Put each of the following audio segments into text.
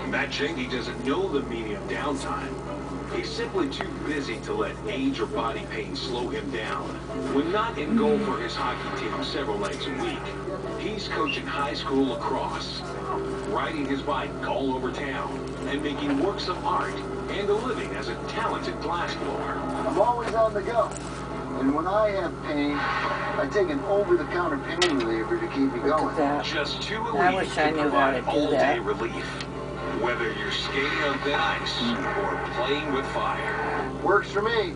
Matt Cheney doesn't know the meaning of downtime. He's simply too busy to let age or body pain slow him down. When not in goal for his hockey team several nights a week, he's coaching high school lacrosse, riding his bike all over town, and making works of art and a living as a talented glassblower. I'm always on the go. And when I have pain, I take an over-the-counter pain reliever to keep me going. Just 2 a week can provide all-day relief. Whether you're skating on thin ice or playing with fire. Works for me.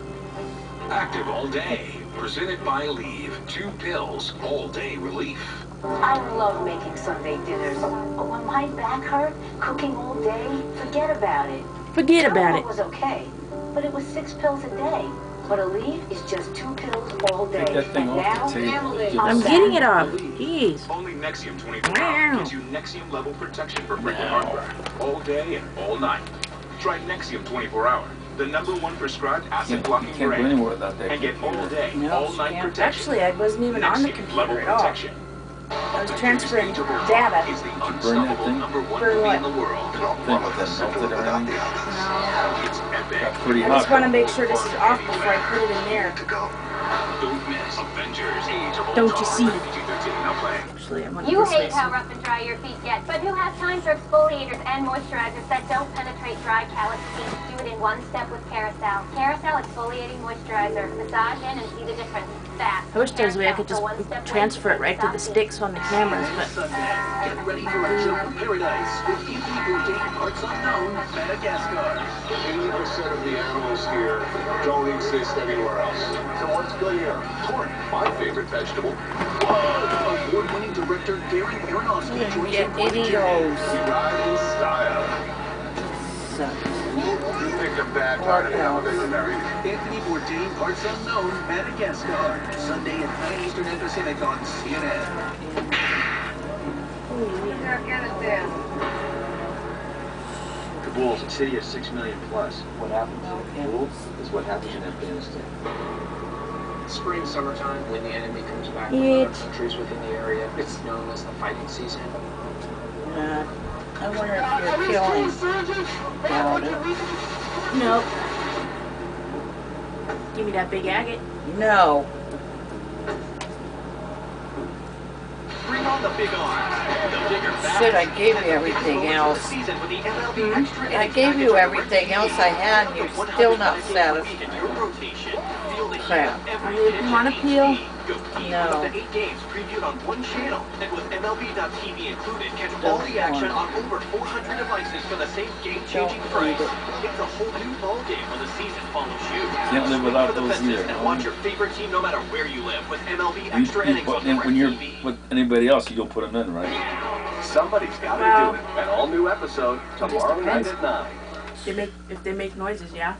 Active all day. Presented by Leave. 2 pills, all-day relief. I love making Sunday dinners. But when my back hurt, cooking all day, forget about it. Forget about it. It was okay, but it was 6 pills a day. But Aleve is just 2 pills all day. Take that thing off the table. I'm getting it off. Jeez. Only Nexium 24 hours gives you Nexium level protection for frequent heartburn. All day and all night. Try Nexium 24 hour, the #1 prescribed acid blocking brand. And get all day, all night protection. Actually, I wasn't even on the computer at all. I was transferring data. Is the unstoppable #1 movie in the world. It's epic. pretty I hot. just want to make sure this is off before I put it in there. Don't miss Avengers Age of Don't you see? PG-13 now playing. Actually, I want You this hate way, how so- rough and dry your feet get, but who has time for exfoliators and moisturizers that don't penetrate dry, calloused feet? Do it in one step with Carousel. Carousel exfoliating moisturizer. Massage in and see the difference. Fast. I wish there was a way I could just transfer it right to the sticks on the cameras, but Sunday, get ready for a jump in paradise with illegal dating parts unknown, Madagascar. 80% of the animals here don't exist anywhere else. So what's good here? Corn, my favorite vegetable. Whoa! Award-winning director Darren Aronofsky joins get you. any of those. You ride in style. You picked a bad part of television, Mary. Anthony Bourdain, Parts Unknown, Madagascar. Sunday at 9 Eastern and Pacific on CNN. Kabul is a city of 6 million plus. What happens in Kabul is what happens in Afghanistan. Spring, summertime, when the enemy comes back from other countries within the area, it's known as the fighting season. I wonder if you're killing. Nope. Give me that big agate. No. Bring on the big arms. The bigger, Shit, I gave you everything else. I gave you everything else I had, and you're still not satisfied. Crap. You want to peel? No. The 8 games previewed on one channel, and with MLB.TV included, catch all the action on over 400 devices for the same game-changing price. It's a whole new ballgame when the season follows you. Can't live without those either. And watch your favorite team no matter where you live with MLB Extra Innings on When you're DirecTV. with anybody else, you don't put them in, right? Somebody's got to do it. An all-new episode tomorrow night at 9. If they make noises, yeah.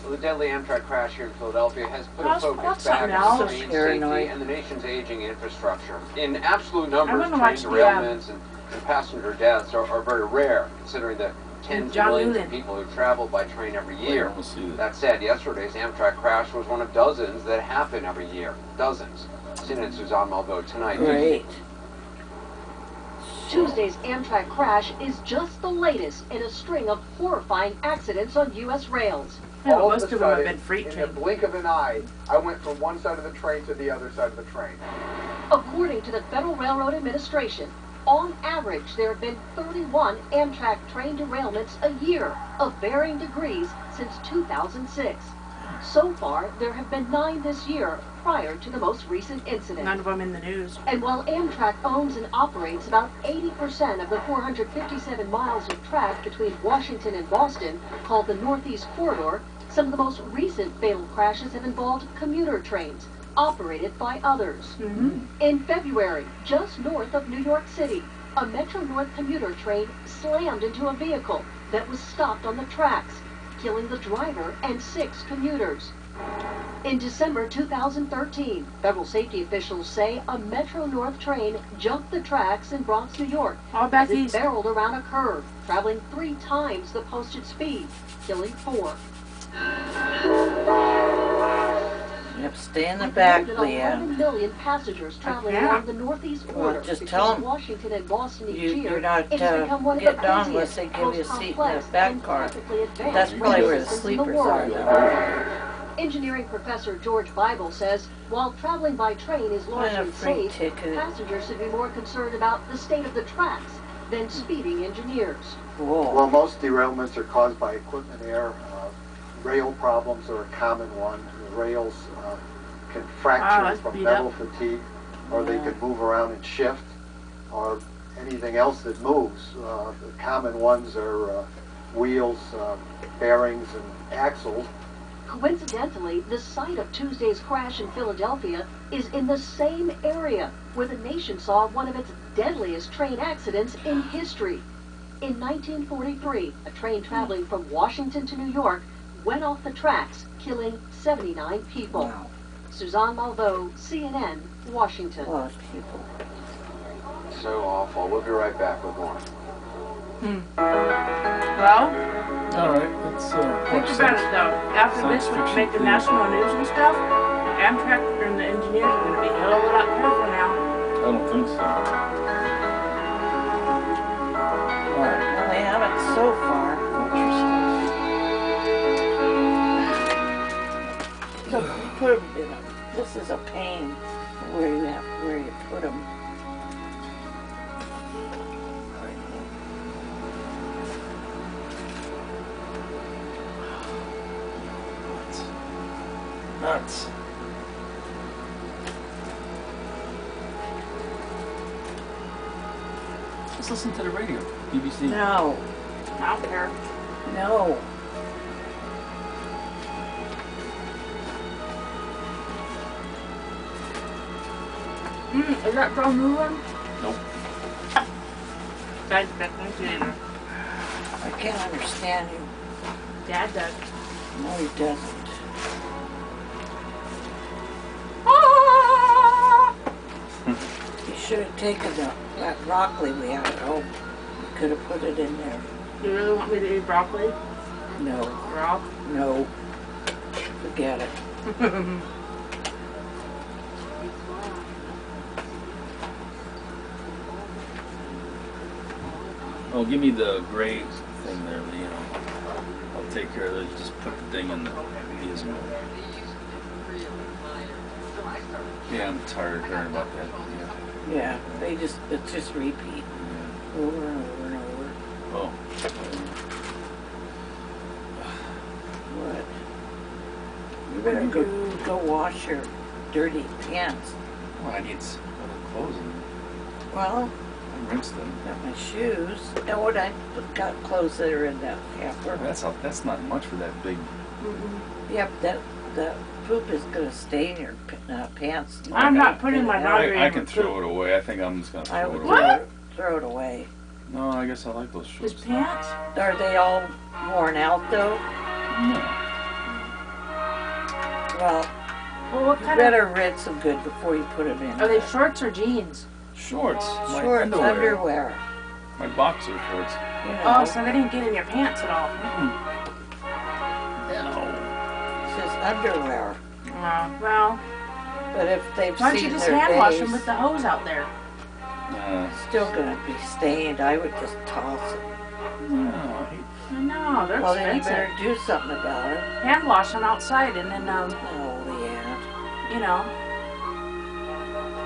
Well, the deadly Amtrak crash here in Philadelphia has put a That's focus something back else. on train Paranoid. safety and the nation's aging infrastructure. In absolute numbers, wanna train watch the, derailments and passenger deaths are very rare, considering the tens of John millions of Newland. people who travel by train every year. We'll see that. That said, yesterday's Amtrak crash was one of dozens that happen every year. Dozens. CNN Suzanne Malveaux tonight. Great. Tuesday's Amtrak crash is just the latest in a string of horrifying accidents on U.S. rails. Yeah, but All most of of a them have sudden, been freight in the train. blink of an eye, I went from one side of the train to the other side of the train. According to the Federal Railroad Administration, on average, there have been 31 Amtrak train derailments a year of varying degrees since 2006. So far, there have been 9 this year prior to the most recent incident. None of them in the news. And while Amtrak owns and operates about 80% of the 457 miles of track between Washington and Boston, called the Northeast Corridor, some of the most recent fatal crashes have involved commuter trains, operated by others. In February, just north of New York City, a Metro-North commuter train slammed into a vehicle that was stopped on the tracks, killing the driver and 6 commuters. In December 2013, federal safety officials say a Metro-North train jumped the tracks in Bronx, New York, All back as it east. barreled around a curve, traveling 3 times the posted speed, killing 4. Yep, stay in the With back, more than 11 Leanne. million passengers traveling Yeah. along the northeast border just between tell 'em Washington and Boston each year, You're not it has become one of the getting on unless busiest, they give you a most seat in the complex, back and car. technically advanced That's rail probably where the systems in the sleepers are, world. though. Engineering professor George Bible says while traveling by train is And a largely free safe, ticket. passengers should be more concerned about the state of the tracks than speeding engineers. Whoa. Well, most derailments are caused by equipment error. Rail problems are a common one. The rails can fracture that's from beat metal up. fatigue, or they can move around and shift, or anything else that moves. The common ones are wheels, bearings, and axles. Coincidentally, the site of Tuesday's crash in Philadelphia is in the same area where the nation saw one of its deadliest train accidents in history. In 1943, a train traveling from Washington to New York went off the tracks, killing 79 people. Wow. Suzanne Malveaux, CNN, Washington. A lot of people. So awful. We'll be right back with more. Well, All right, let's think watch about it some though. After science this, when you fiction make the film. national news and stuff, Amtrak and the engineers are going to be a hell of a lot careful now. I don't think so. All right. Well, they haven't so far. So you put them in them. This is a pain where you put them. Nuts. Let's listen to the radio. BBC. No. I don't care. No. Is that dog moving? Nope. Dad's back next to you. I can't understand you. Dad does. No, he doesn't. You should have taken that broccoli we had at home. You could have put it in there. You really want me to eat broccoli? No. Raw? No. Forget it. Oh, give me the gray thing there, Leon. I'll take care of it. Just put the thing in the gizmo. Yeah, I'm tired of hearing about that. Yeah, it's just repeat. Over and over and over. Oh. What? You better go wash your dirty pants. Well, I need some other clothes in there. Well, I rinsed them. got my shoes. And what I got clothes that are in that hamper. That's not much for that big. Yep, that poop is gonna stay in your pants. I'm not putting my laundry I in can with throw poop. it away. I think I'm just gonna I throw would it away. throw it away. No, I guess I like those His shorts. pants? Are they all worn out though? No. Well, Well, what you kind better rinse them good before you put them in. of... Are they shorts or jeans? Shorts. My Shorts, underwear. underwear. My boxer shorts. You know, Oh, so they didn't get in your pants at all. No. it says underwear. Well, But if they've why don't seen you just their hand wash days, them with the hose out there? still gonna be stained. I would just toss it. No. No, they're Well, then you expensive. better do something about it. Hand wash them outside and then, Oh, Leanne. you know.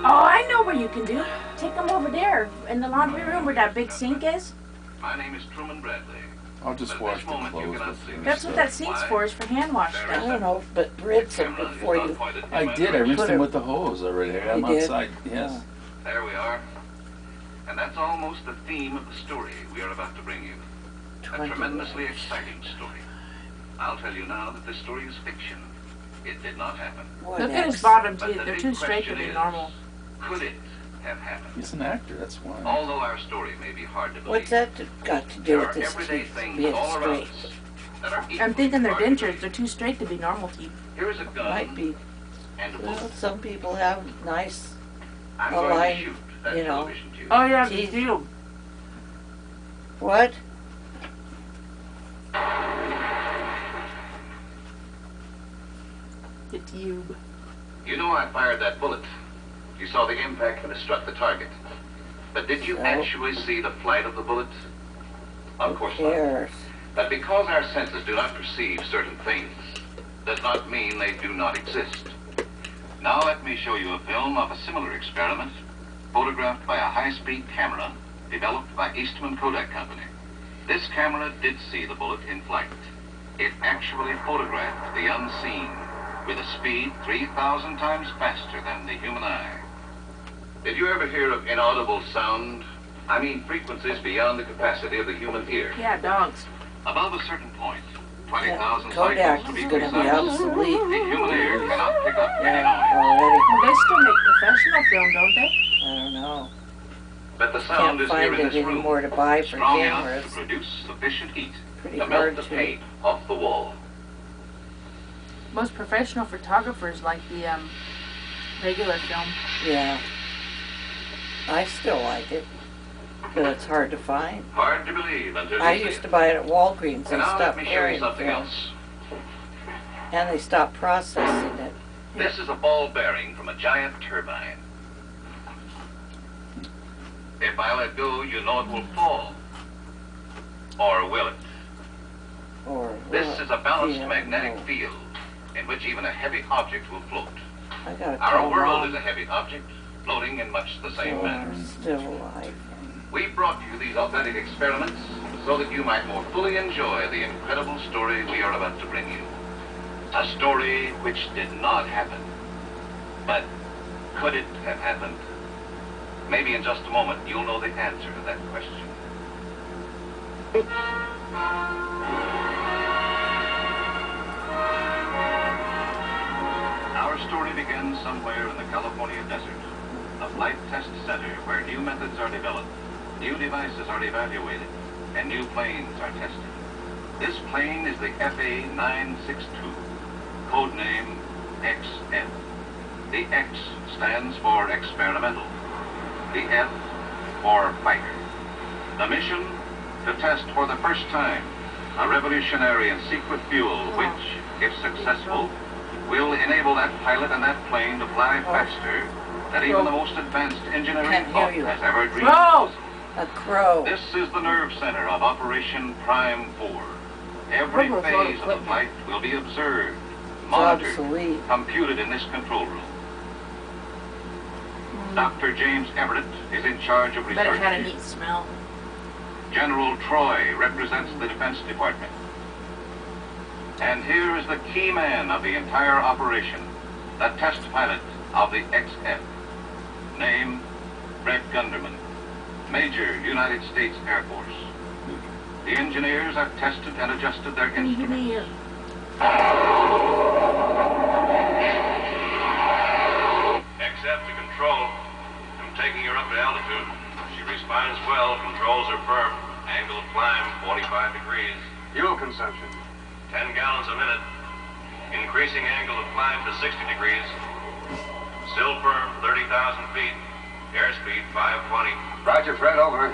Oh, I know where you can do. Take them over there in the laundry room where that big sink is. My name is Truman Bradley. I'll just wash the clothes with the That's what that sink's for, is for hand wash I stuff. don't know, but rinse them before you. I did. I rinsed Put them it- with the hose already. I'm You did? outside. Yes. Oh. There we are. And that's almost the theme of the story we are about to bring you. A 20 tremendously exciting story. I'll tell you now that this story is fiction. It did not happen. What Look at his next? bottom But teeth. the They're big too straight to question be is, normal. Could it have happened? He's an actor. That's why. Although our story may be hard to believe, What's that got to do there with are this everyday teeth things being all around straight? us that are I'm equally thinking they're hard to dentures. believe. They're too straight to be normal teeth. Here is a gun Might be. and a Well, bullet. some people have nice. I'm well, going I- to shoot that you know. television tube. Oh yeah, Teeth. the tube. What? The tube. You know I fired that bullet. You saw the impact when it struck the target. But did you actually see the flight of the bullet? Of course not. But because our senses do not perceive certain things, does not mean they do not exist. Now let me show you a film of a similar experiment, photographed by a high-speed camera developed by Eastman Kodak Company. This camera did see the bullet in flight. It actually photographed the unseen with a speed 3,000 times faster than the human eye. Did you ever hear of inaudible sound? I mean frequencies beyond the capacity of the human ear. Yeah, dogs. Above a certain point, 20,000 Kodak cycles to be is going to be precise, obsolete. the human ear cannot pick up any Already. Well, they still make professional film, don't they? I don't know. But the sound Can't is find here in it this room, anymore to buy for strong enough cameras. to produce sufficient heat Pretty to hard melt the to. paint off the wall. Most professional photographers like the regular film. Yeah. I still like it, but it's hard to find. Hard to believe until I you see used it. to buy it at Walgreens and And now let stopped me show you carrying something film. else. And they stopped processing it. This is a ball bearing from a giant turbine. If I let go, you know it will fall. Or will it? Or This what? is a balanced Yeah, magnetic no. field in which even a heavy object will float. I gotta Our call world Mom. is a heavy object, floating in much the same So manner. I'm still alive. We brought you these authentic experiments so that you might more fully enjoy the incredible story we are about to bring you. A story which did not happen. But could it have happened? Maybe in just a moment you'll know the answer to that question. Our story begins somewhere in the California desert, a flight test center where new methods are developed, new devices are evaluated, and new planes are tested. This plane is the FA-962, codename XF. The X stands for experimental, the F for fighter. The mission? To test for the first time a revolutionary and secret fuel which, if successful, will enable that pilot and that plane to fly faster than even the most advanced engineering Can't hear thought you. has ever dreamed. Whoa! A crow. This is the nerve center of Operation Prime 4. Every Whoa, phase of the whoa. flight will be observed, It's monitored, obsolete. computed in this control room. Dr. James Everett is in charge of Bet research. it had a here. neat smell. General Troy represents the Defense Department. And here is the key man of the entire operation, the test pilot of the XF. Name, Fred Gunderman, Major, United States Air Force. The engineers have tested and adjusted their instruments. XF to control. I'm taking her up to altitude. She responds well. Controls are firm. Angle of climb, 45 degrees. Fuel consumption. 10 gallons a minute. Increasing angle of climb to 60 degrees. Still firm, 30,000 feet. Airspeed, 520. Roger, Fred, over.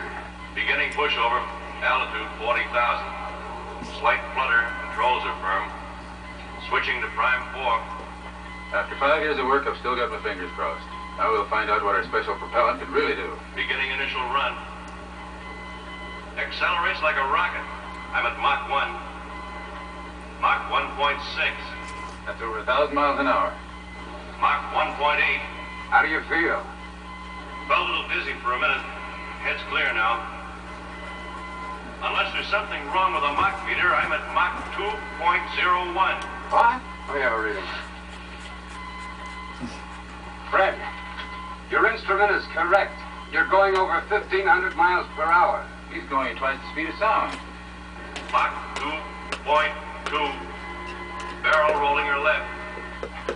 Beginning pushover. Altitude, 40,000. Slight flutter. Controls are firm. Switching to prime 4. After 5 years of work, I've still got my fingers crossed. Now we'll find out what our special propellant can really do. Beginning initial run. Accelerates like a rocket. I'm at Mach 1. Mach 1.6. That's over 1,000 miles an hour. Mach 1.8. How do you feel? Felt a little dizzy for a minute. Head's clear now. Unless there's something wrong with the Mach meter, I'm at Mach 2.01. What? Let me have a reading. Fred, your instrument is correct. You're going over 1,500 miles per hour. He's going twice the speed of sound. Mach 2.2. Barrel rolling her left.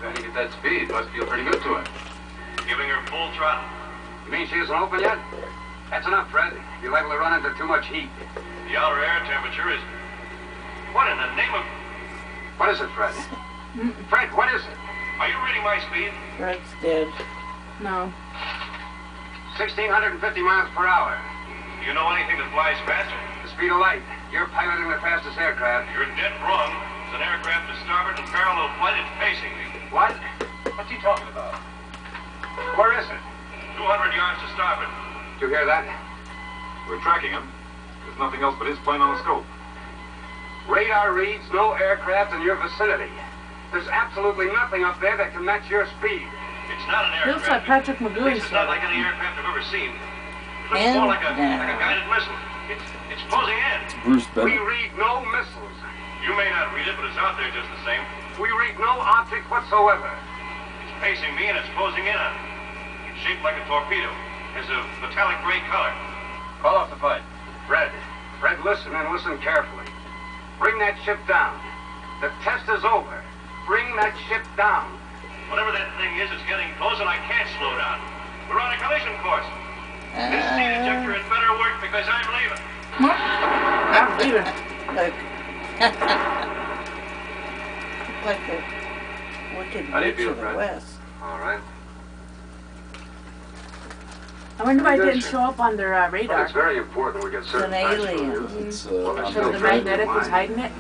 Then he gets that speed. Must feel pretty good to him. Giving her full throttle. You mean she isn't open yet? That's enough, Fred. You're liable to run into too much heat. The outer air temperature is... What in the name of... What is it, Fred? Fred, what is it? Are you reading my speed? Fred's dead. No. 1,650 miles per hour. Do you know anything that flies faster? The speed of light. You're piloting the fastest aircraft. You're dead wrong. It's an aircraft to starboard and parallel flight. It's pacing me. What? What's he talking about? Where is it? 200 yards to starboard. Did you hear that? We're tracking him. There's nothing else but his plane on the scope. Radar reads no aircraft in your vicinity. There's absolutely nothing up there that can match your speed. It's not an Looks aircraft. like Patrick McGooey. It's not like any aircraft I've ever seen. It looks more like a guided missile. It's closing in. Bruce We Bennett. read no missiles. You may not read it, but it's out there just the same. We read no object whatsoever. It's facing me and it's closing in on me. It's shaped like a torpedo. Has a metallic gray color. Call off the fight. Fred, listen and listen carefully. Bring that ship down. The test is over. Bring that ship down. Whatever that thing is, it's getting close and I can't slow down. We're on a collision course. This sea detector had better work because I'm leaving. I'm leaving. Look. Like a wicked How do you witch feel, of the Fred? West. All right. I wonder why it didn't show up on their Well, radar. it's very important we get It's an certain facts from alien. you. It's, Well, it's So still the fresh in your magnetic was mind. hiding it?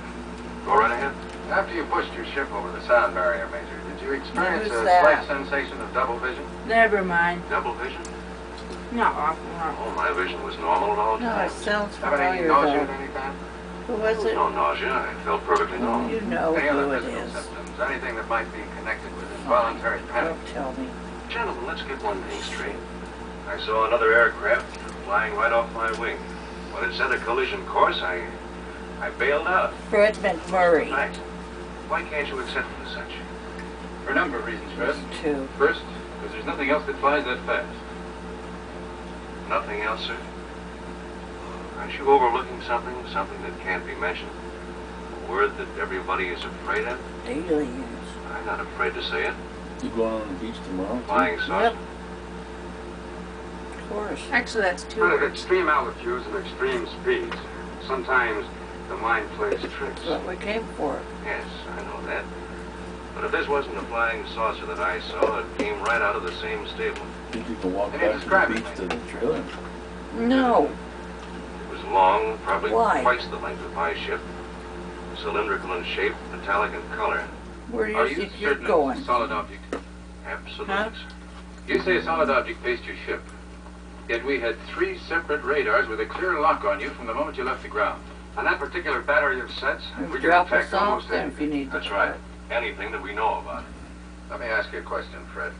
Go right ahead. After you pushed your ship over the sound barrier, Major, did you experience Who's a that? slight sensation of double vision? Never mind. Double vision? No. Oh, my vision was normal at all No, times. it sounds Have any familiar nausea at though. any time? Who was it? No nausea. I felt perfectly normal. You know Any other who it physical is. symptoms? Anything that might be connected with involuntary panic? Don't tell me. Gentlemen, let's get one thing straight. I saw another aircraft flying right off my wing. When it set a collision course, I bailed out. Fred McMurray. Thanks. Why can't you accept it as such? For a number of reasons, Fred. Two. First, because there's nothing else that flies that fast. Nothing else, sir? Aren't you overlooking something that can't be mentioned? A word that everybody is afraid of? Aliens. I'm not afraid to say it. You going on the beach tomorrow? Flying saucer. Yep. Of course. Actually, that's two But at words. extreme altitudes and extreme speeds, sometimes the mind plays tricks. That's what we came for. Yes, I know that. But if this wasn't a flying saucer that I saw, it came right out of the same stable. Think you can walk Can you back to describe the it, beach to the trailer? No. It was long, probably Why? twice the length of my ship. Cylindrical in shape, metallic in color. Where do Are you you think you're certain going? it's a solid object? Absolutely. Huh? You say a solid object faced your ship. Yet we had 3 separate radars with a clear lock on you from the moment you left the ground. On that particular battery of sets, we can Drop us detect off almost then if anything. you need to. That's right. Anything that we know about. Let me ask you a question, Fred.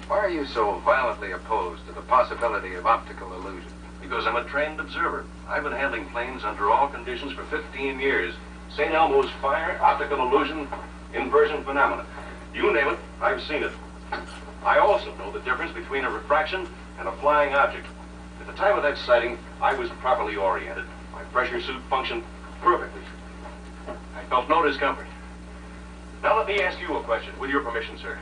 Why are you so violently opposed to the possibility of optical illusion? Because I'm a trained observer. I've been handling planes under all conditions for 15 years. St. Elmo's fire, optical illusion, inversion phenomena. You name it, I've seen it. I also know the difference between a refraction and a flying object. At the time of that sighting, I was properly oriented. My pressure suit functioned perfectly. I felt no discomfort. Now let me ask you a question, with your permission, sir.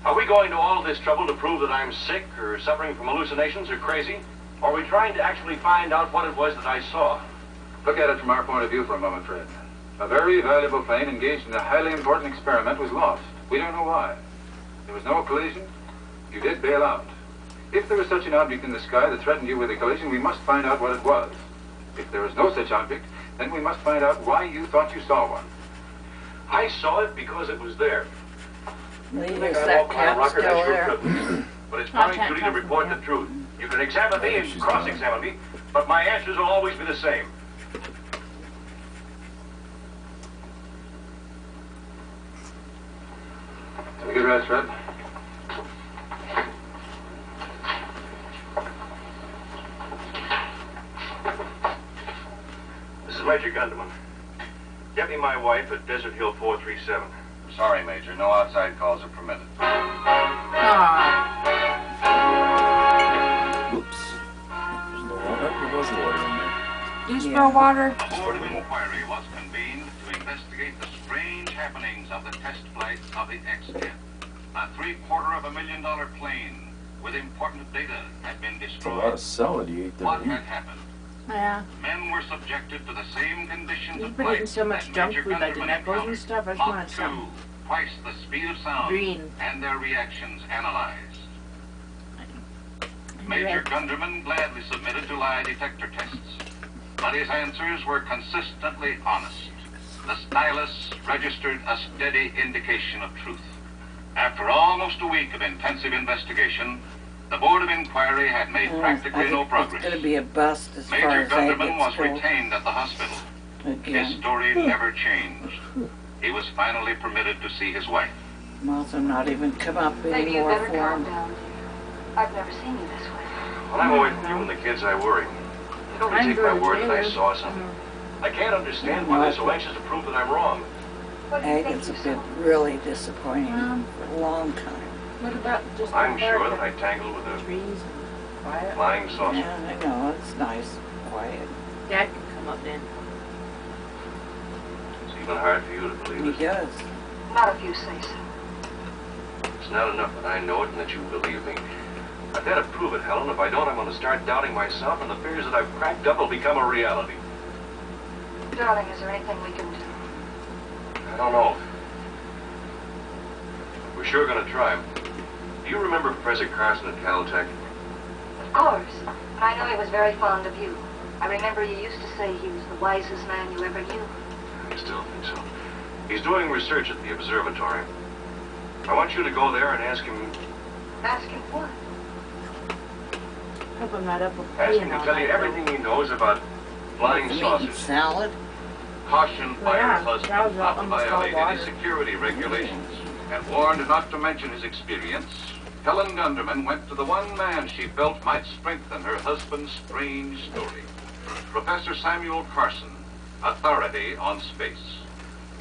Are we going to all this trouble to prove that I'm sick or suffering from hallucinations or crazy? Or are we trying to actually find out what it was that I saw? Look at it from our point of view for a moment, Fred. A very valuable plane engaged in a highly important experiment was lost. We don't know why. There was no collision. You did bail out. If there was such an object in the sky that threatened you with a collision, we must find out what it was. If there was no such object, then we must find out why you thought you saw one. I saw it because it was there. Leave Think us I'm that off my cap rocker, still that's your there. privilege. But it's I my can't duty to come report from the truth. You can examine me and cross-examine me, but my answers will always be the same. Have a good rest, Fred. This is Major Gunderman. Get me my wife at Desert Hill 437. Sorry, Major. No outside calls are permitted. Whoops. There's no water. There was water in there. Do you spill water? A board of inquiry was convened to investigate the strange happenings of the test flight of the X-10. A $750,000 plane with important data had been It's a lot destroyed. of salad you ate there. What didn't you? had happened? Yeah. Men were subjected to the same conditions You've of been flight eating so much that junk Major food like the Gunderman knuckles and encountered. stuff. I just Mach wanted 2, some twice the speed of sound, green. and their reactions analyzed. Major Gunderman gladly submitted to lie detector tests, but his answers were consistently honest. The stylus registered a steady indication of truth. After almost a week of intensive investigation, the Board of Inquiry had made practically no progress. It's going to be a bust as far Major as Gunderman was agents go. retained at the hospital. Again. His story never changed. He was finally permitted to see his wife. Must have not even come up Maybe you anymore better for calm him. down, dear. I've never seen you this way. When I'm away from you and the kids, I worry. You don't take my word that I saw something. I can't understand why they're so anxious to prove that I'm wrong. Agate's been really disappointing for a long time. What about just I'm sure that I tangled with a trees and quiet? flying saucer. Yeah, I know, it's nice, quiet. Dad can come up then. It's even hard for you to believe He it. does. Not if you say so. It's not enough that I know it and that you believe me. I've got to prove it, Helen. If I don't, I'm going to start doubting myself, and the fears that I've cracked up will become a reality. Darling, is there anything we can do? I don't know. We're sure going to try. Do you remember Professor Carson at Caltech? Of course. And I know he was very fond of you. I remember you used to say he was the wisest man you ever knew. I still think so. He's doing research at the observatory. I want you to go there and ask him... Ask him what? Hope I'm not up with Ask him to tell you everything he knows about flying saucers. Salad? Cautioned by her husband salad not to almost violate all any water. security regulations, and warned not to mention his experience, Helen Gunderman went to the one man she felt might strengthen her husband's strange story. Professor Samuel Carson, authority on space.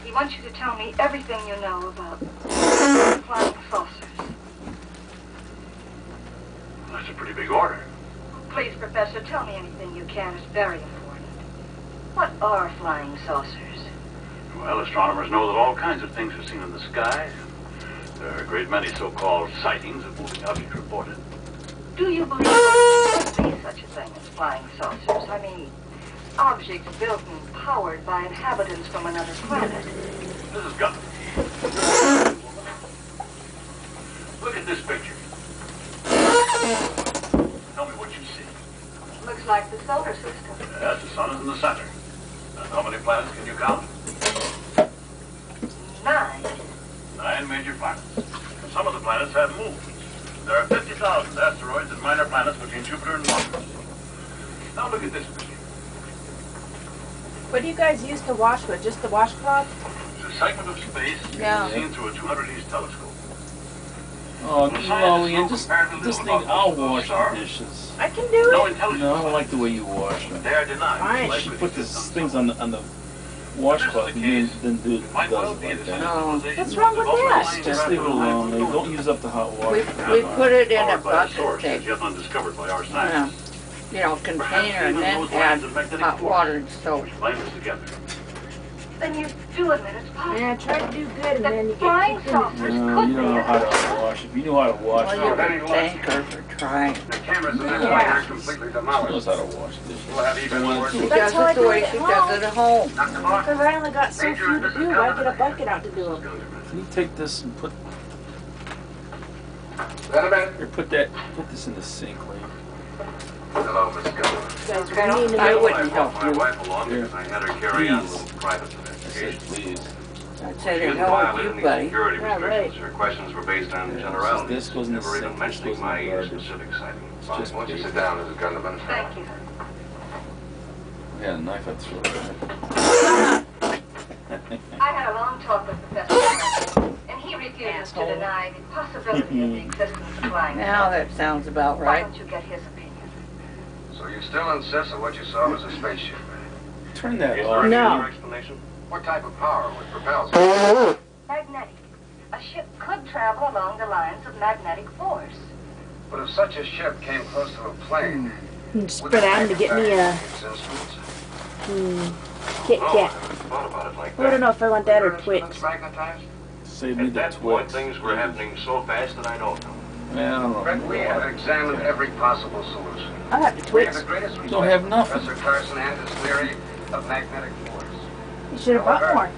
He wants you to tell me everything you know about flying saucers. That's a pretty big order. Please, Professor, tell me anything you can. It's very important. What are flying saucers? Well, astronomers know that all kinds of things are seen in the sky. There are a great many so-called sightings of moving objects reported. Do you believe there could be such a thing as flying saucers? I mean, objects built and powered by inhabitants from another planet. Mrs. Gunn, look at this picture. Tell me what you see. Looks like the solar system. Yes, the sun is in the center. And how many planets can you count? 9. 9 major planets. Some of the planets have moons. There are 50,000 asteroids and minor planets between Jupiter and Mars. Now look at this picture. What do you guys use to wash with? Just the washcloth? It's a segment of space seen through a 200 East telescope. Oh, no, Ian, just thing, I'll wash the dishes. I can do it. No, I don't like the way you wash them. They are denied. Fine. You should put these things on the washcloth and then do it like that. No. What's wrong with that? Just leave it alone. Don't use up the hot water. We put it in a Powered by a bucket, source take, as yet undiscovered by our scientists. container, and then add hot water and soap. Which bind us together. Then you do admit it's possible. Yeah, try to do good and then you Flying get saucers No, could you don't be know how to wash. If you knew how to wash, Well, you're a tanker for trying. The cameras in this Yeah. line are completely she demolished. knows how to wash dishes. We'll have even more. She That's does how I it the do way it at she home. does it at home. Because I only got so few to do, I get a bucket out to do them. Can you take this and put Gentlemen. here? Put this in the sink, will you? Hello, Miss Gunn. You guys are mean to I me. wouldn't help My you. wife along because I had her carry on a Please. little private I investigation. said please. I'd She say to didn't hell violate with you, any buddy. security Yeah, restrictions. Her questions were based on Yeah, generalities, this goes in the never even sink, this mentioning goes in my the garbage. specific sighting. It's just Why don't you basic. sit down, Mrs. Gunderman? Thank you. Yeah, a knife I'd throw I had a long talk with Professor Gunderman, and he refuses to deny the possibility of the existence of flying Now saucers. that sounds about Why right. don't you get his opinion? So you still insist that what you saw was a spaceship? Turn that Is off. there any No. other explanation? What type of power would propel it? Magnetic. A ship could travel along the lines of magnetic force. But if such a ship came close to a plane, Spread out to get me a Kit No, I Kat. haven't thought about it like I don't that. know if I want that or Twix. magnetized? Save me At the that point, Twix. things were happening so fast that I know them. Man, I don't know. But we have examined every possible solution. I'll have the We have Twix. the greatest respect Don't have for nothing. Professor Carson and his theory of magnetic force. You should have bought more.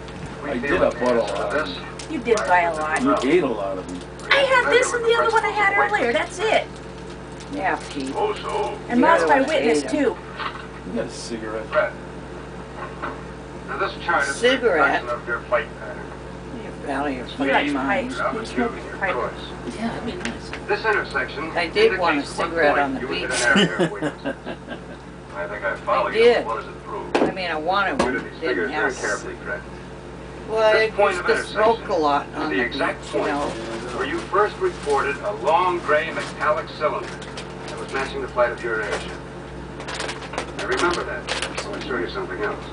We I feel did, that I the bought a answer to lot. this You did buy a lot. You ate a lot of them. I had this and the other one I had earlier. That's it. Yeah, Pete. Oh, so? And Mom's my witness ate 'em. too. You got a cigarette. Fred. Now this chart is a Cigarette. reflection of your flight pattern. Your Valley of He likes Mines. pipe. He smokes pipe. Yeah, that'd be nice. This intersection. I did want a cigarette on the beach. I think I follow I you. did. What does it prove? I mean, I wanted one. Look at these Didn't figures very have. carefully, Fred. Well, I This point used of to smoke a intersection lot is on the the exact beach, you point know. where you first reported a long gray metallic cylinder that was matching the flight of your airship. Now remember that. I want to show you something else.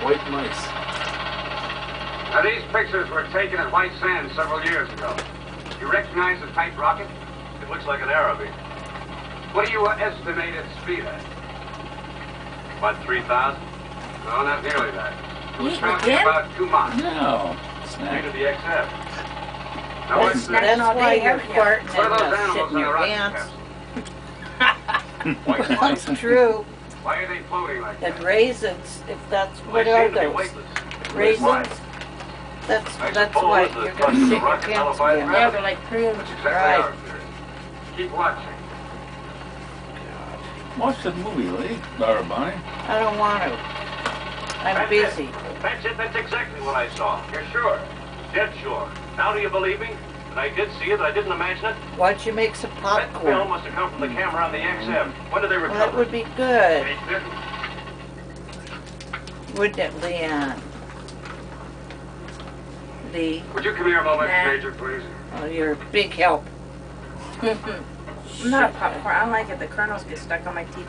White mice. Now these pictures were taken at White Sands several years ago. You recognize the type rocket? It looks like an Arabic. What do you estimate its speed at? About 3,000? No, not nearly that. It was Eating traveling again? about 2 miles. No. Speed Snack. of the XF. Now what's Snacking that? That's all why day, you're haven't you? farting What are those and animals shitting in the your rocket pants. capsule? White That's mice. true. Why are they floating like that? And raisins, if that's, They what are seem to be those? weightless. Raisins? That's why suppose the you're thrust gonna of the shit your rocket pants nullifies again. Yeah, they're like cream. That's exactly Right. our theory. Keep watching. Watch the movie, Lee. Laura Bonnie. I don't want to. I'm That's busy. it. That's it. That's exactly what I saw. You're sure? Dead sure. Now do you believe me? That I did see it, I didn't imagine it? Why'd you make some That film popcorn? must have come from the camera on the XF. When did they Well, recover that would it? be good, They didn't. wouldn't it, Leanne? Lee, Would you come here a moment, Nah. Major, please? oh, you're a big help. I'm not a popcorn. I like it. The kernels get stuck on my teeth.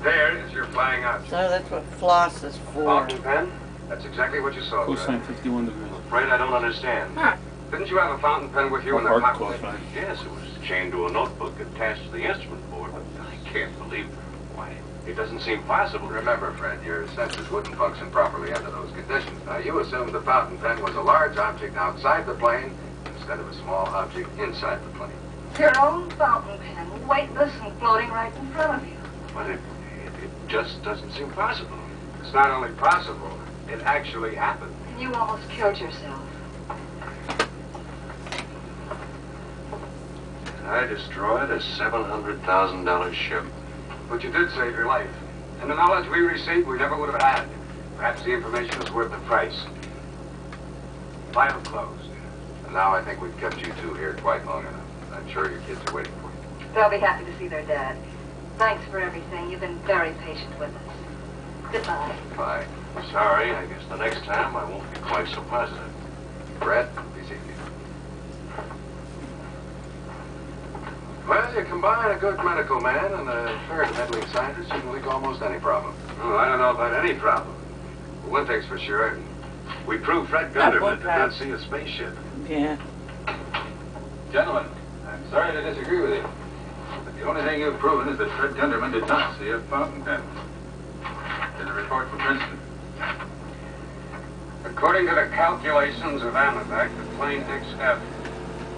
There is your flying object. So that's what floss is for. Fountain pen? That's exactly what you saw. Fred. Cosine 51 degrees. Afraid I don't understand. Huh. Didn't you have a fountain pen with you in the Hard cockpit? cosine. Yes, it was chained to a notebook attached to the instrument board, but I can't believe why. It doesn't seem possible. Remember, Fred, your senses wouldn't function properly under those conditions. Now, you assumed the fountain pen was a large object outside the plane instead of a small object inside the plane. Your own fountain pen, weightless and floating right in front of you. But it just doesn't seem possible. It's not only possible, it actually happened. You almost killed yourself. I destroyed a $700,000 ship. But you did save your life. And the knowledge we received, we never would have had. Perhaps the information is worth the price. File closed. And now I think we've kept you two here quite long enough. I'm sure your kids are waiting for you. They'll be happy to see their dad. Thanks for everything. You've been very patient with us. Goodbye. Bye. Sorry, I guess the next time I won't be quite so positive. Brett, be seated. Well, you combine a good medical man and a fair to meddling scientist, you can leak almost any problem. Oh, I don't know about any problem. But one thing's for sure. We proved Fred Gunderman did not see a spaceship. Yeah. Gentlemen, I'm sorry to disagree with you, but the only thing you've proven is that Fred Gunderman did not see a fountain pen. There's a report from Princeton. According to the calculations of AMETEC, the plane XF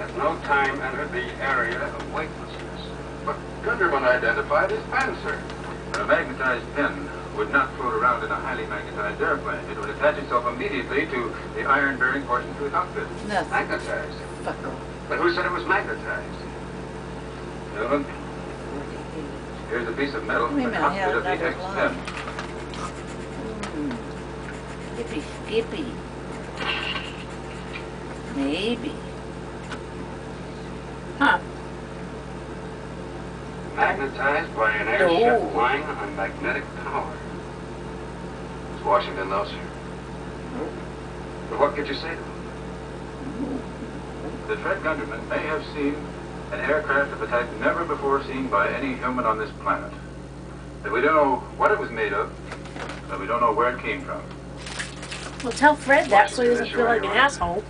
at no time entered the area of weightlessness. But Gunderman identified his pen, sir. But a magnetized pen would not float around in a highly magnetized airplane. It would attach itself immediately to the iron-bearing portion of the cockpit. Nothing. Magnetized? Fuck off. But who said it was magnetized? Gentlemen, here's a piece of metal from Wait a the minute, I cockpit have of the another X-10. Skippy, skippy. Maybe. Huh. Magnetized by an airship flying on magnetic power. Does Washington know, sir? But what could you say to him? That Fred Gunderman may have seen an aircraft of a type never before seen by any human on this planet. That we don't know what it was made of, but we don't know where it came from. Well, tell Fred that so he doesn't feel like an asshole.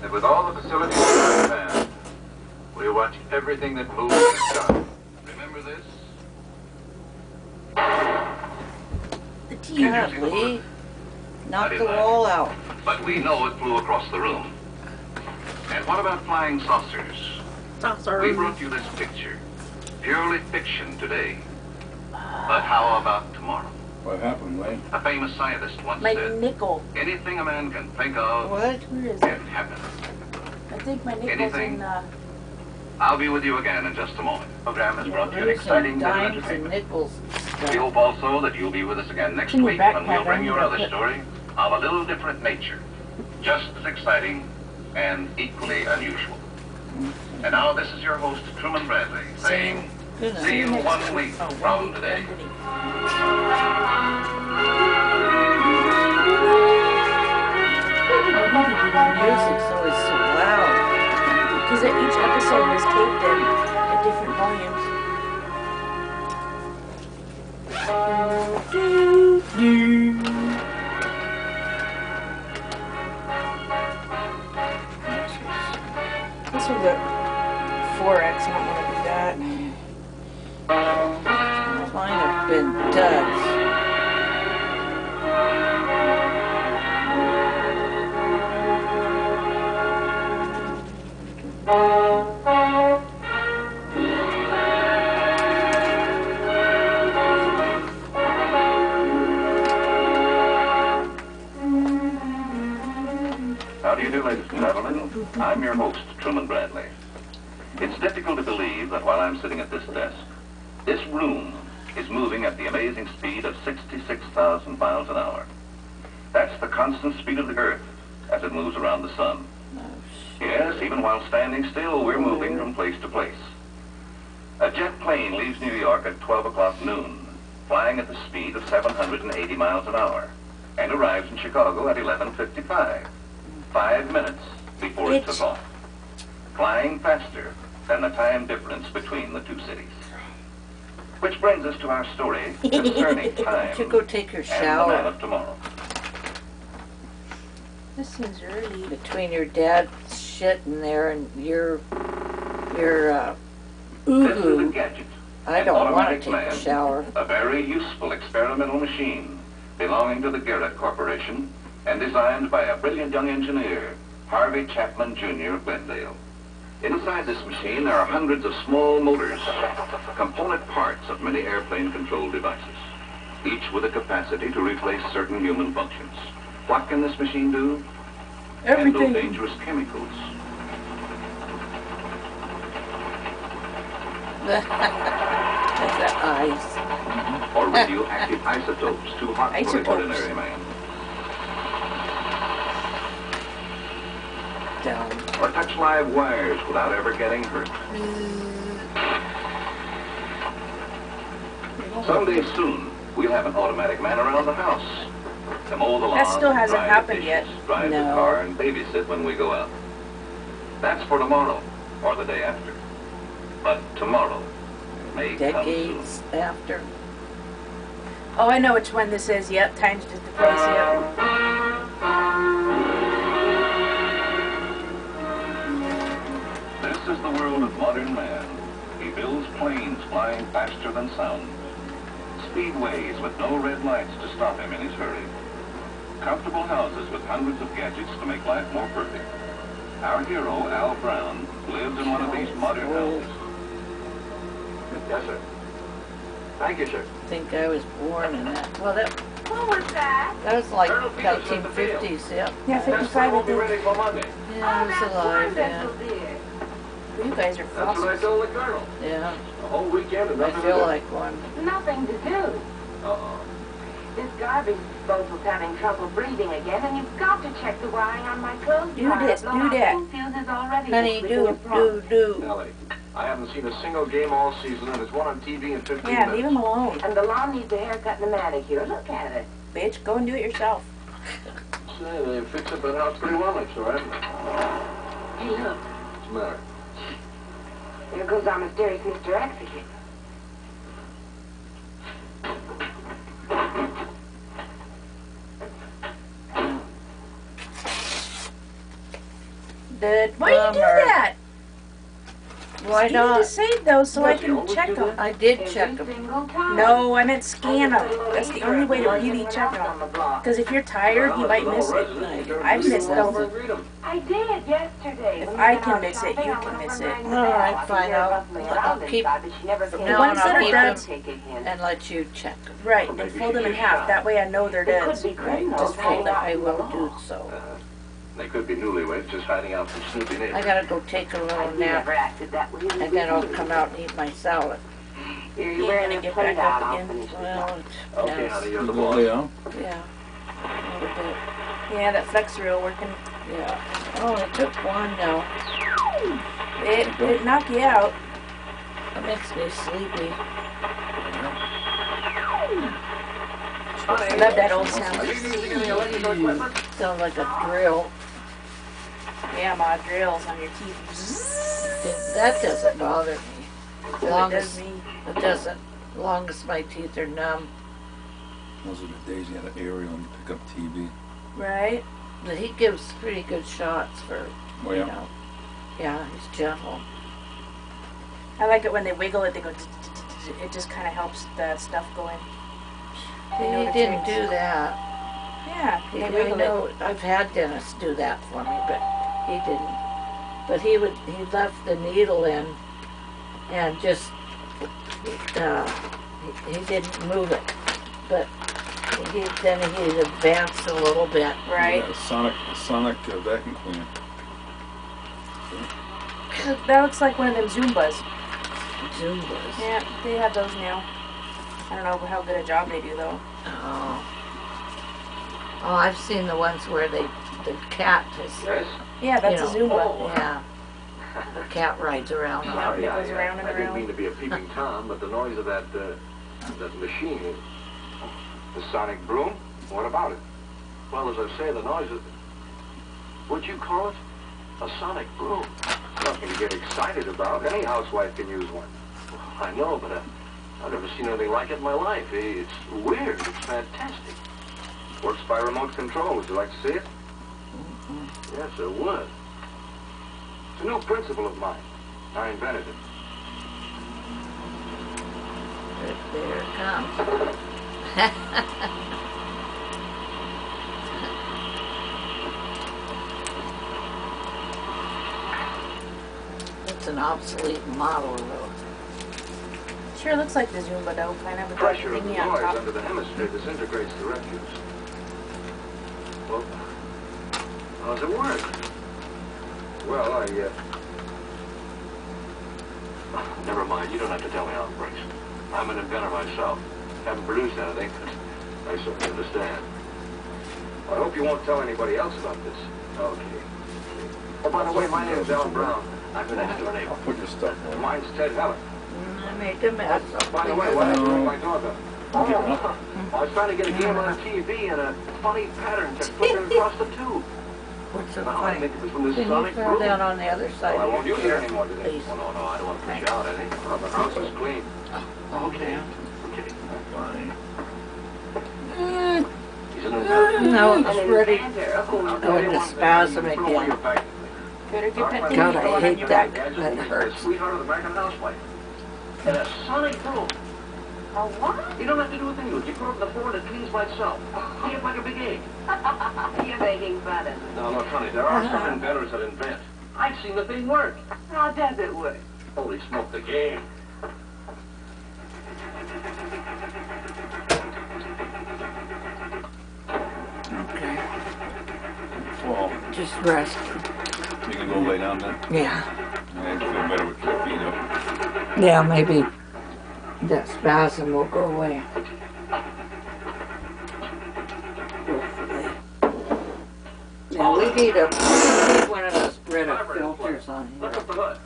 And with all the facilities at command, we watch everything that moves in the sky. Remember this? The TV. God, Lee. Knock the wall out. But we know it flew across the room. And what about flying saucers? We brought you this picture. Purely fiction today. But how about tomorrow? What happened, Lee? A famous scientist once My said, nickel. anything a man can think of What? can happen. I think my nickel's Anything? in, I'll be with you again in just a moment. The program has brought you an Losing exciting bit of dimes and entertainment. nickels. We hope also that you'll be with us again next in your week when backpack, we'll bring I you need to another put- story of a little different nature, just as exciting and equally unusual. And now this is your host, Truman Bradley, saying, Good see you night. 1 week from today. The music's always so loud. Because each episode was taped in at different volumes. This was a 4X, I don't want to do that. Might have been duds. How do you do, ladies and gentlemen? I'm your host, Truman Bradley. It's difficult to believe that while I'm sitting at this desk, this room is moving at the amazing speed of 66,000 miles an hour. That's the constant speed of the Earth as it moves around the sun. Yes, even while standing still, we're moving from place to place. A jet plane leaves New York at 12 o'clock noon, flying at the speed of 780 miles an hour, and arrives in Chicago at 11:55, 5 minutes before it took off, flying faster than the time difference between the two cities. Which brings us to our story concerning time You should go take your and the man shower. of tomorrow. This seems early. Between your dad's shit in there and your This is a ooh. gadget. I an don't want to automatic take man, a shower. A very useful experimental machine belonging to the Garrett Corporation and designed by a brilliant young engineer, Harvey Chapman Jr. of Glendale. Inside this machine there are hundreds of small motors, component parts of many airplane control devices, each with a capacity to replace certain human functions. What can this machine do? Handle Everything. dangerous chemicals. That's the eyes. Or radioactive isotopes too hot for the Isotopes. ordinary man. Down. Or touch live wires without ever getting hurt. Someday soon, we'll have an automatic man around the house. To mow the lawn, That still hasn't dry the happened dishes, yet. drive the No. car, and babysit when we go out. That's for tomorrow, or the day after. But tomorrow may come soon. Decades after. Oh, I know which one this is. Yep, time's just a place. Yep. This is the world of modern man. He builds planes flying faster than sound. Speedways with no red lights to stop him in his hurry. Comfortable houses with hundreds of gadgets to make life more perfect. Our hero, Al Brown, lives in one of these modern houses. Yes, sir. Thank you, sir. I think I was born in that. Well, that What was that? was like Colonel Peters at the field. 1950s, yeah. Yeah, 55 I We'll be think. ready for Monday. Yeah, I was alive, yeah. Wonderful, dear. You guys are That's what I fossils. told the colonel. Yeah, The whole weekend and I nothing to feel do. like one. Nothing to do. Uh-oh. This garbage disposal's having trouble breathing again, and you've got to check the wiring on my clothes Do dryer. this, Blown do out that. two fuses already. Honey, This will be a problem. Nellie, I haven't seen a single game all season, and there's one on TV in 15 Yeah, minutes. leave him alone. And the lawn needs a haircut and a manicure. Look at it. Bitch, go and do it yourself. Say, they fixed up that house pretty well next door, haven't they? Hey, look. What's the matter? There goes our mysterious Mr. X again. Why do you do Bummer. that? Why You need not? to save those so I Don't you can always check do them. that? I did check Every them. single time. No, I meant scan them. That's the only way to really check them. Because if you're tired, you might miss it. I've missed those. I did yesterday. If When I we can went miss out it, you shopping, can I miss was it. ringing the All bell. right, I could fine, hear her I'll bustling around I'll keep inside, but she never from came now ones on, that I'll are keep done- them Take it in. and let you check them. Right, and fold them in half. That way I know they're It dead. could be Right, criminals just fold hanging them. out I in the will lawn. do so. They could be newlyweds just hiding out from snoopy neighbors. I gotta go take a little nap, and then I'll come out and eat my salad. You're wearing gonna a get plate back out. up I'll again? finish this Well, up. it Okay, depends. honey, you're the Well, boss. yeah. Yeah, a little bit. Yeah, that flex reel working. Yeah. Oh, I took one now. It knock you out. It makes me sleepy. I love that old sound. Are you using any electrical equipment? Sounds like a drill. Yeah, my drills on your teeth. That doesn't bother me. It Long does as me. it doesn't. Long as my teeth are numb. Those are the days you had an aerial and you pick up TV. Right? But he gives pretty good shots for, Oh, you yeah. know. Yeah, he's gentle. I like it when they wiggle it, they go, it just kind of helps the stuff going. He They know the didn't tricks. do that. Yeah, He, they I wiggle know it. I've had dentists do that for me, but he didn't. But he left the needle in and just, he didn't move it. But then he'd advance a little bit. Right? Yeah, sonic vacuum cleaner. That looks like one of them Zumbas. Zumbas. Yeah, they have those now. I don't know how good a job they do though. Oh. Oh, I've seen the ones where the cat is. Yes? Yeah, that's you a know, Zumba. Yeah. The cat rides around. Yeah, it goes around and I didn't around. mean to be a peeping Tom, but the noise of that machine, the sonic broom, what about it? Well, as I say, the noise of, what'd you call it? A sonic broom. Nothing to get excited about. Any housewife can use one. I know, but I've never seen anything like it in my life. It's weird. It's fantastic. Works by remote control. Would you like to see it? Yes, it would. It's a new principle of mine. I invented it. There it comes. It's an obsolete model, though. Sure looks like the Zumba though, kind of. With Pressure the of the thingy on noise top. under the hemisphere disintegrates the refuse. Well, how does it work? Well, never mind. You don't have to tell me how it works. I'm an inventor myself. Haven't produced anything, but I certainly understand. I hope you won't tell anybody else about this. Okay. Oh, by the way, my name's Al Brown. I'm the next door neighbor. I'll put your stuff away. Mine's Ted Heller. I make a mess. By the way, what happened with my daughter? I'm giving up. I was trying to get a game on TV and a funny pattern kept flipping across the tube. What's so Now, I funny? think it was from this Can you sonic throw broom. that on the other side Well, I of won't your use it chair, anymore today. please? Oh, no, I don't want to push you out any. Oh, the house is clean. Okay. Okay. Fine. He's an inventor. No, it's ready. I'll Going to spasm Throw away again. your bag. Better get that God, thingy I going hate on your that. back. That hurts. Sweetheart of the American housewife. And a sonic broom. A what? You don't have to do a thing to it. You throw it on the floor and it cleans by itself. See it like a big egg. You're making fun of me. No, look, honey, there are some inventors that invent. I've seen the thing work. How does it work? Holy smoke, the game. Okay. Well, Just rest. you can go lay down then. Yeah. I feel better with your feet up. Yeah, maybe that spasm will go away. Hopefully. Now we need one of those Brita filters on here. Look up the hood.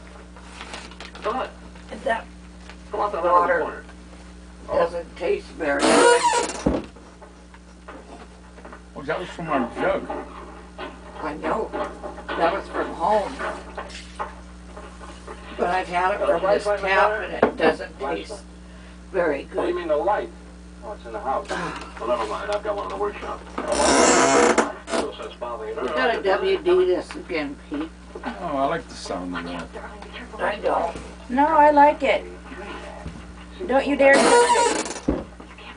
The hood. And that Come on, the water corner. doesn't taste very good. Well, that was from our jug. I know. That was from home. But I've had it from this tap and it doesn't taste very What do you good. mean the light? Oh, it's in the house. Well, never mind. I've got one in the workshop. No sense bothering her. We gotta WD this again, Pete. Oh, I like the sound of that. I don't. No, I like it. Don't you dare touch it.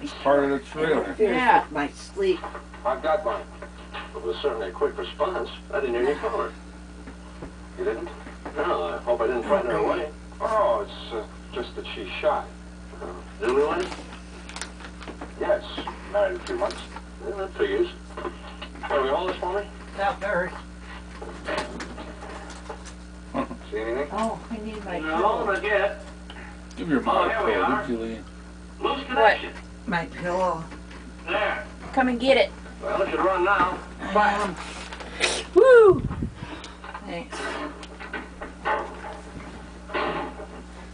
It's part of the trailer. Interferes with my sleep. I've got mine. It was certainly a quick response. I didn't hear you call her. You didn't? No, I hope I didn't frighten her away. Oh, it's just that she's shy. Newlywed? Yes, married a few months. Yeah, that figures. Can we hold this for me? That hurts. See anything? Oh, I need my No, pillow. not yet. Give your mom a here we call, are. did you, Lee? Loose connection. My pillow. There. Come and get it. Well, it should run now. Fine. Woo! Thanks.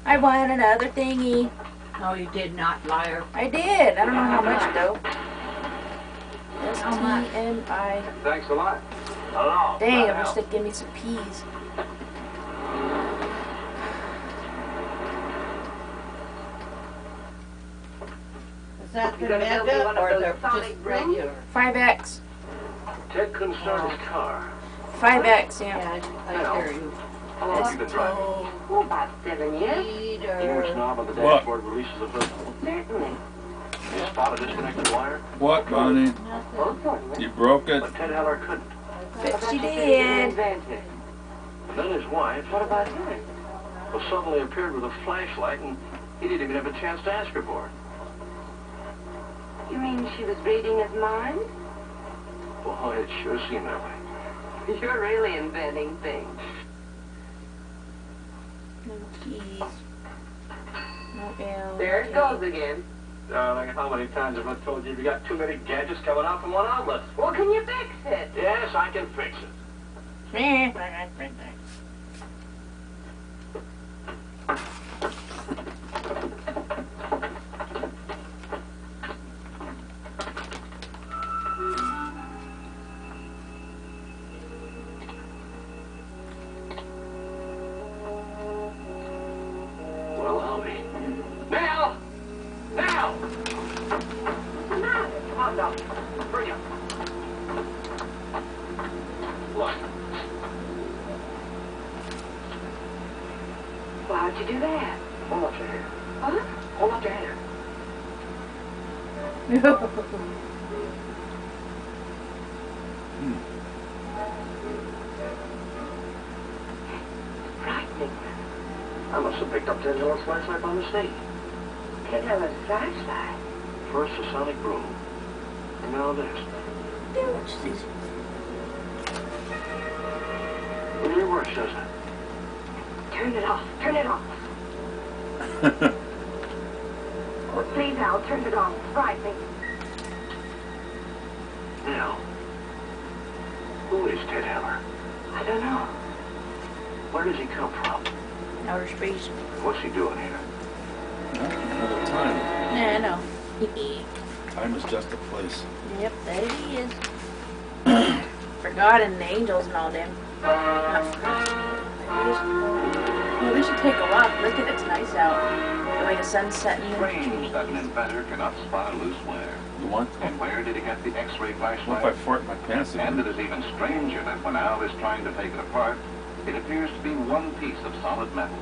I want another thingy. No, you did not, liar. I did. I don't know how much though. How much? STMI. Thanks a lot. Hello. Dang, I wish they'd give me some peas. Is that the mega or the just regular? 5X. Ted couldn't start his car. 5X, yeah. I hear you. How long have you been driving? Oh, about 7 years. You know which knob on the What? dashboard releases the hood? Certainly. You spot a disconnected wire? What, Bonnie? Both of them. You broke it? But Ted Heller couldn't. But she did. Inventor. And then his wife What about her? well, suddenly appeared with a flashlight, and he didn't even have a chance to ask her for it. You mean she was reading his mind? Boy, it sure seemed that way. You're really inventing things. No keys. No L. There it goes again. Darling, how many times have I told you got too many gadgets coming out from one outlet? Well, can you fix it? Yes, I can fix it. Well, I'll be. Now! Now! Come on, now. Bring it. What? Well, how'd you do that? Hold up your hand. Huh? Hold up your hand. Frightening. I must have picked up Ted Hiller's flashlight by mistake. Ted Hiller's flashlight. First the sonic broom, and now this. It really works, doesn't it? Turn it off. Turn it off. Please, Al, turn it off. It's frightening. Now, who is Ted Heller? I don't know. Where does he come from? Outer space. What's he doing here? Another time. Yeah, I know. Time is just a place. Yep, there he is. Forgotten the angels and all them. Not forgotten. There he is. Yeah, we should take a walk. Look at it, it's nice out. The way the sun's setting. Strange that an inventor cannot spot a loose wire. You want? And where did he get the X-ray What if I flashlight? fart my pants And again? it is even stranger that when Al is trying to take it apart, it appears to be one piece of solid metal.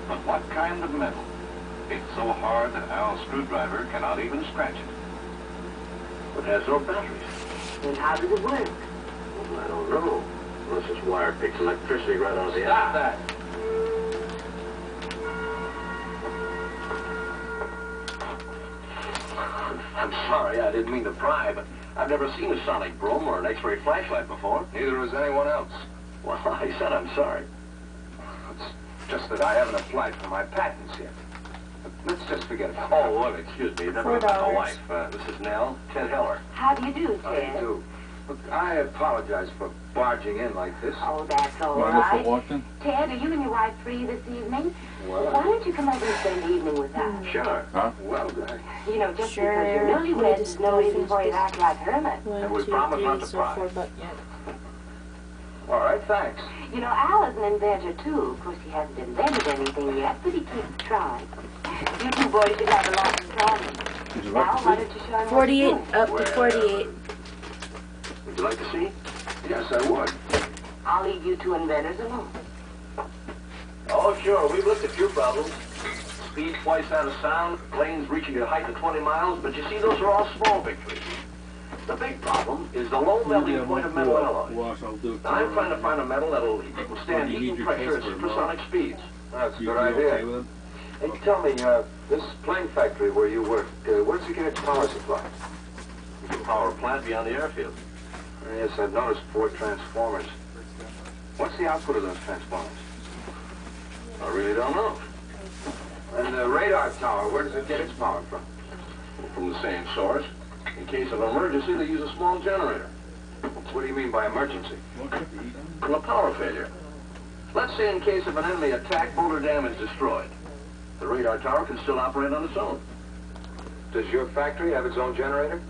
But what kind of metal? It's so hard that Al's screwdriver cannot even scratch it. It has no batteries. Then how does it work? Well, I don't know. Unless this wire picks electricity right out of the Stop that. I'm sorry, I didn't mean to pry, but I've never seen a sonic broom or an X-ray flashlight before. Neither has anyone else. Well, I said I'm sorry. It's just that I haven't applied for my patents yet. But let's just forget about it. Oh, well, excuse me. You've never met my wife. This is Nell, Ted Heller. How do you do, How do you Ted? do? Look, I apologize for barging in like this. Oh, that's all Want to go for a right. walk then? Ted, are you and your wife free this evening? Well, Why don't you come over and spend the evening with us? Sure. Huh? well, You know, just Sure. because you're newlyweds is no reason for you to act like hermits. 1, And we 2, promise 3, not to so pry. 4 bucks. Yeah. all right, thanks. You know, Al is an inventor, too. Of course, he hasn't invented anything yet, but he keeps trying. You two boys should have a lot in common. Would you Al, like to why see? don't you show him 48, what up to 48. Would you like to see? Yes, I would. I'll leave you two inventors alone. Oh, sure. We've looked at a few problems. Speed twice that of sound, planes reaching a height of 20 miles, but you see, those are all small victories. The big problem is the low melting point of metal alloy. Wash, I'll do it. Now, I'm trying to find a metal that'll withstand You need heat and your pressure case at for supersonic speeds. That's a You good okay idea. with it? Hey, tell me, this plane factory where you work, where does it get its power supply? There's a power plant beyond the airfield. Yes, I've noticed 4 transformers. What's the output of those transformers? I really don't know. And the radar tower, where does it get its power from? From the same source. In case of emergency, they use a small generator. What do you mean by emergency? From a power failure. Let's say in case of an enemy attack, boulder dam is destroyed. The radar tower can still operate on its own. Does your factory have its own generator?